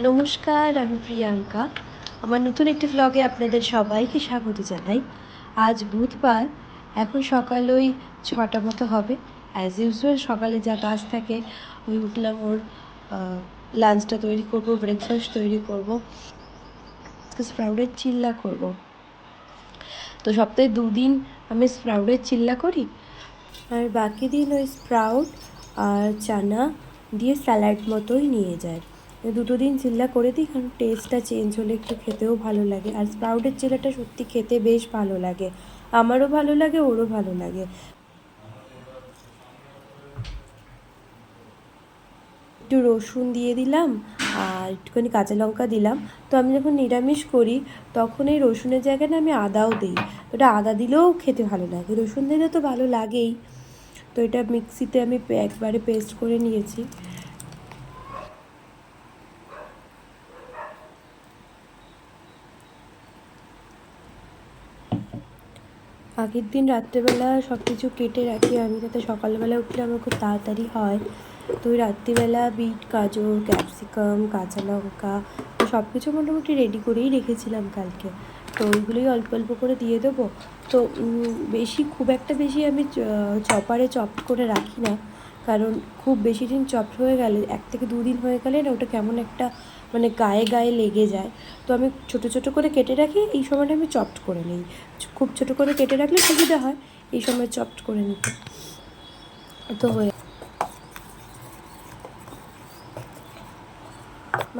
নমস্কার, আমি প্রিয়াঙ্কা। আমার নতুন একটি ভ্লগে আপনাদের সবাইকে স্বাগত জানাই। আজ বুধবার, এখন সকাল ওই 6টা মতো হবে। অ্যাজ ইউজুয়াল সকালে যা কাজ থাকে, ওই উঠলাম, ওর লাঞ্চটা তৈরি করব, ব্রেকফাস্ট তৈরি করব, স্প্রাউটের চিল্লা করব। তো সপ্তাহে 2 দিন আমি স্প্রাউটের চিল্লা করি, আর বাকি দিন ওই স্প্রাউট আর চানা দিয়ে স্যালাড মতোই নিয়ে যায়। দুটো দিন চিল্লা করে দিই, কারণ টেস্টটা চেঞ্জ হলে একটু খেতেও ভালো লাগে। আর স্প্রাউটের চিল্লাটা সত্যি খেতে বেশ ভালো লাগে, আমারও ভালো লাগে, ওরও ভালো লাগে। একটু রসুন দিয়ে দিলাম আর একটুখানি কাঁচা লঙ্কা দিলাম। তো আমি যখন নিরামিষ করি তখন এই রসুনের জায়গায় না আমি আদাও দিই। ওটা আদা দিলেও খেতে ভালো লাগে, রসুন দিলে তো ভালো লাগেই। তো এটা মিক্সিতে আমি একবারে পেস্ট করে নিয়েছি। আগের দিন রাত্রেবেলা সব কিছু কেটে রাখি আমি, যাতে সকালবেলা উঠলে আমার খুব তাড়াতাড়ি হয়। তো ওই রাত্রিবেলা বিট, গাজর, ক্যাপসিকাম, কাঁচা লঙ্কা সব কিছু মোটামুটি রেডি করেই রেখেছিলাম কালকে। তো ওইগুলোই অল্প অল্প করে দিয়ে দেবো। তো খুব একটা বেশি আমি চপারে চপ করে রাখি না, কারণ খুব বেশি দিন চপ হয়ে গেলে, 1 থেকে 2 দিন হয়ে গেলে না ওটা কেমন একটা মানে গায়ে গায়ে লেগে যায়। তো আমি ছোটো ছোটো করে কেটে রাখি, এই সময়টা আমি চপড করে নিই। খুব ছোটো করে কেটে রাখলে সুবিধা হয় এই সময় চপড করে নিতে। তো হয়ে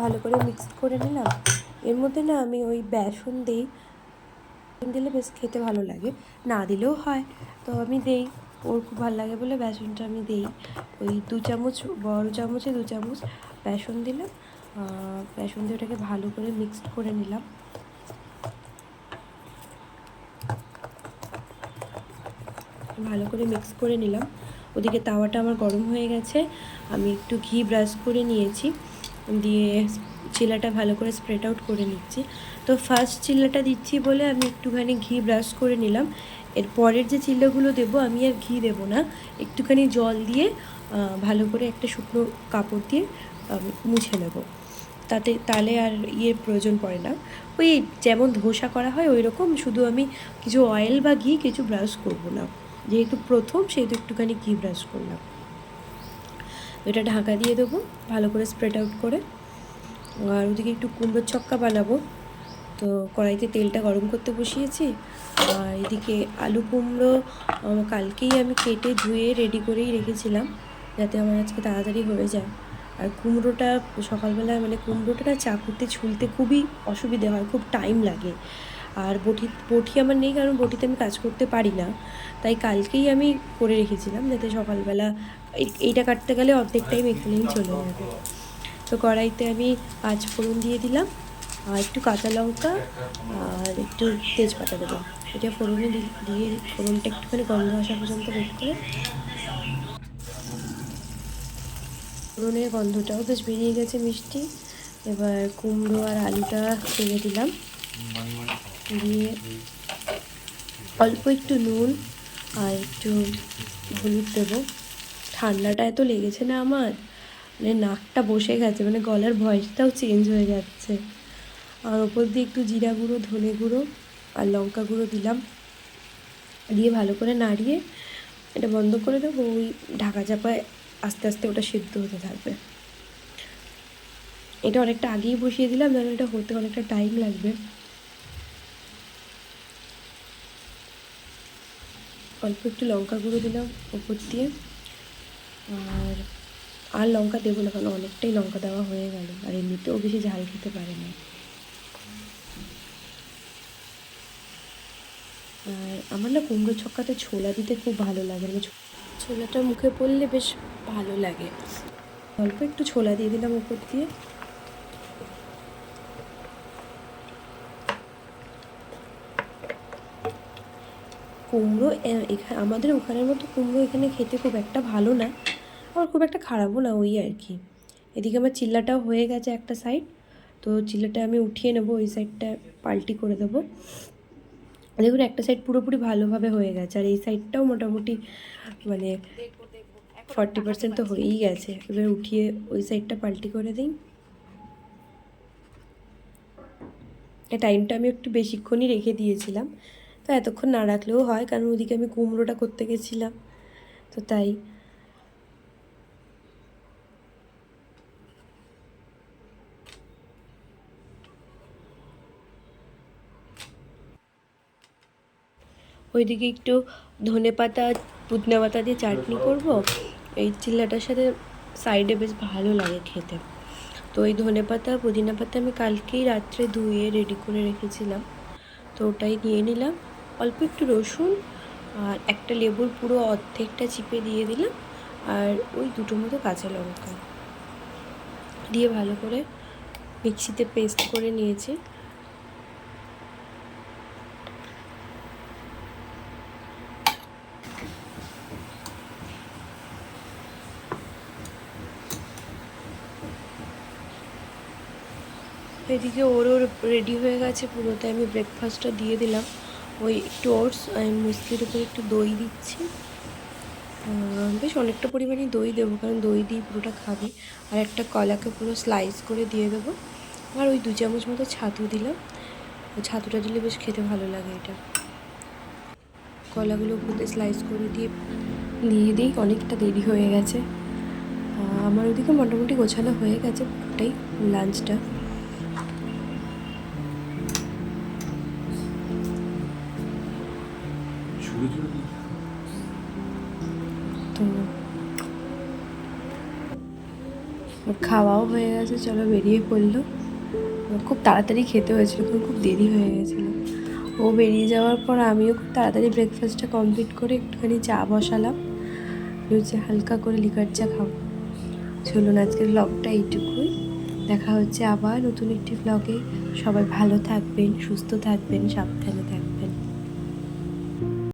ভালো করে মিক্সড করে নিলাম। এর মধ্যে না আমি ওই বেসন দিই, দিলে বেশ খেতে ভালো লাগে, না দিলেও হয়। তো আমি দেই, ওর খুব ভালো লাগে বলে বেসনটা আমি দিই। ওই 2 চামচ, বড় চামচে 2 চামচ বেসন দিলাম। বেসন দিয়ে ওটাকে ভালো করে মিক্সড করে নিলাম। ভালো করে মিক্স করে নিলাম। ওদিকে তাওয়াটা আমার গরম হয়ে গেছে, আমি একটু ঘি ব্রাশ করে নিয়েছি, দিয়ে চিল্লাটা ভালো করে স্প্রেড আউট করে নিচ্ছি। তো ফার্স্ট চিল্লাটা দিচ্ছি বলে আমি একটুখানি ঘি ব্রাশ করে নিলাম। এর পরের যে চিল্লাগুলো দেবো আমি আর ঘি দেবো না, একটুখানি জল দিয়ে ভালো করে একটা শুকনো কাপড় দিয়ে মুছে নেবো। তাহলে আর প্রয়োজন পড়ে না। ওই যেমন ধোসা করা হয় ওই রকম, শুধু আমি কিছু অয়েল বা ঘি কিছু ব্রাশ করব না, যেহেতু প্রথম সেহেতু একটুখানি ঘি ব্রাশ করলাম। এটা ঢাকা দিয়ে দেবো ভালো করে স্প্রেড আউট করে। আর ওদিকে একটু কুমড়োর ছক্কা বানাবো, তো কড়াইতে তেলটা গরম করতে বসিয়েছি। আর এদিকে আলু কুমড়ো কালকেই আমি কেটে ধুয়ে রেডি করেই রেখেছিলাম, যাতে আমার আজকে তাড়াতাড়ি হয়ে যায়। আর কুমড়োটা সকালবেলা মানে কুমড়োটা চাকুতে ছুলতে খুবই অসুবিধে হয়, খুব টাইম লাগে। আর বটি আমার নেই, কারণ বটিতে আমি কাজ করতে পারি না, তাই কালকেই আমি করে রেখেছিলাম, যাতে সকালবেলা এইটা কাটতে গেলে অর্ধেক টাইম এখানেই চলে যাবে। তো কড়াইতে আমি 5 ফোড়ন দিয়ে দিলাম, আর একটু কাঁচা লঙ্কা আর একটু তেজপাতা দেবো। এটা ফোড়নে দিয়ে ফোড়নটা একটুখানি গন্ধ আসা পর্যন্ত ওয়েট করে, ফোড়নের গন্ধটাও বেশ বেরিয়ে গেছে মিষ্টি। এবার কুমড়ো আর আলুটা ছেড়ে দিলাম, দিয়ে অল্প একটু নুন আর একটু হলুদ দেবো। ঠান্ডাটা এত লেগেছে না আমার, মানে নাকটা বসে গেছে, মানে গলার ভয়েসটাও চেঞ্জ হয়ে যাচ্ছে। আর ওপর দিয়ে একটু জিরা গুঁড়ো, ধনে গুঁড়ো আর লঙ্কা গুঁড়ো দিলাম, দিয়ে ভালো করে নাড়িয়ে এটা বন্ধ করে দেবো। ওই ঢাকা চাপায় আস্তে আস্তে ওটা সেদ্ধ হতে থাকবে। এটা অনেকটা আগেই বসিয়ে দিলাম, যেন এটা হতে অনেকটা টাইম লাগবে। অল্প একটু লঙ্কা গুঁড়ো দিলাম ওপর দিয়ে, আর লঙ্কা দেবো না, কারণ অনেকটাই লঙ্কা দেওয়া হয়ে গেল, আর এমনিতেও বেশি ঝাল খেতে পারে না। আর আমার না কুমড়ো ছক্কাতে ছোলা দিতে খুব ভালো লাগে, মানে ছোলাটা মুখে পড়লে বেশ ভালো লাগে। অল্প একটু ছোলা দিয়ে দিলাম উপর দিয়ে। কুমড়ো আমাদের ওখানের মতো কুমড়ো এখানে খেতে খুব একটা ভালো না, আবার খুব একটা খারাপও না, ওই আর কি। এদিকে আমার চিল্লাটাও হয়ে গেছে একটা সাইড, তো চিল্লাটা আমি উঠিয়ে নেবো, ওই সাইডটা পাল্টি করে দেবো। দেখুন একটা সাইড পুরোপুরি ভালোভাবে হয়ে গেছে, আর এই সাইডটাও মোটামুটি মানে 40% তো হয়েই গেছে। এবার উঠিয়ে ওই সাইডটা পাল্টি করে দিই। টাইমটা আমি একটু বেশিক্ষণই রেখে দিয়েছিলাম, তো এতক্ষণ না রাখলেও হয়, কারণ ওদিকে আমি কুমড়োটা করতে গেছিলাম, তো তাই। ওইদিকে একটু ধনেপাতা পুদিনা পাতা দিয়ে চাটনি করব, এই চিল্লাটার সাথে সাইডে বেশ ভালো লাগে খেতে। তো এই ধনেপাতা পুদিনা পাতা আমি কালকেই রাত্রে ধুয়ে রেডি করে রেখেছিলাম, তো ওটাই নিয়ে নিলাম। অল্প একটু রসুন আর একটা লেবুর পুরো অর্ধেকটা চিপে দিয়ে দিলাম, আর ওই দুটো মতো কাঁচা লঙ্কা দিয়ে ভালো করে মিক্সিতে পেস্ট করে নিয়েছি। এদিকে ওরও রেডি হয়ে গেছে পুরো, তাই আমি ব্রেকফাস্টটা দিয়ে দিলাম। ওই একটু ওটস আমি মুসলির উপরে একটু দই দিচ্ছি, বেশ অনেকটা পরিমাণে দই দেবো, কারণ দই দিয়ে পুরোটা খাবে। আর একটা কলাকে পুরো স্লাইস করে দিয়ে দেবো, আর ওই 2 চামচ মতো ছাতু দিলাম। ওই ছাতুটা দিলে বেশ খেতে ভালো লাগে এটা। কলাগুলো উপরে স্লাইস করে দিয়ে দিই। অনেকটা দেরি হয়ে গেছে, আমার ওদিকে মোটামুটি গোছানো হয়ে গেছে পুরোটাই লাঞ্চটা। তো খাওয়াও হয়ে গেছে, চলো বেরিয়ে পড়লো। খুব তাড়াতাড়ি খেতে হয়েছিল, খুব দেরি হয়ে গেছিলো। ও বেরিয়ে যাওয়ার পর আমিও খুব তাড়াতাড়ি ব্রেকফাস্টটা কমপ্লিট করে একটুখানি চা বসালাম, হচ্ছে হালকা করে লিকার চা খাবো। চলুন আজকের ব্লগটা এইটুকুই, দেখা হচ্ছে আবার নতুন একটি ব্লগে। সবাই ভালো থাকবেন, সুস্থ থাকবেন, সাবধানে থাকবেন।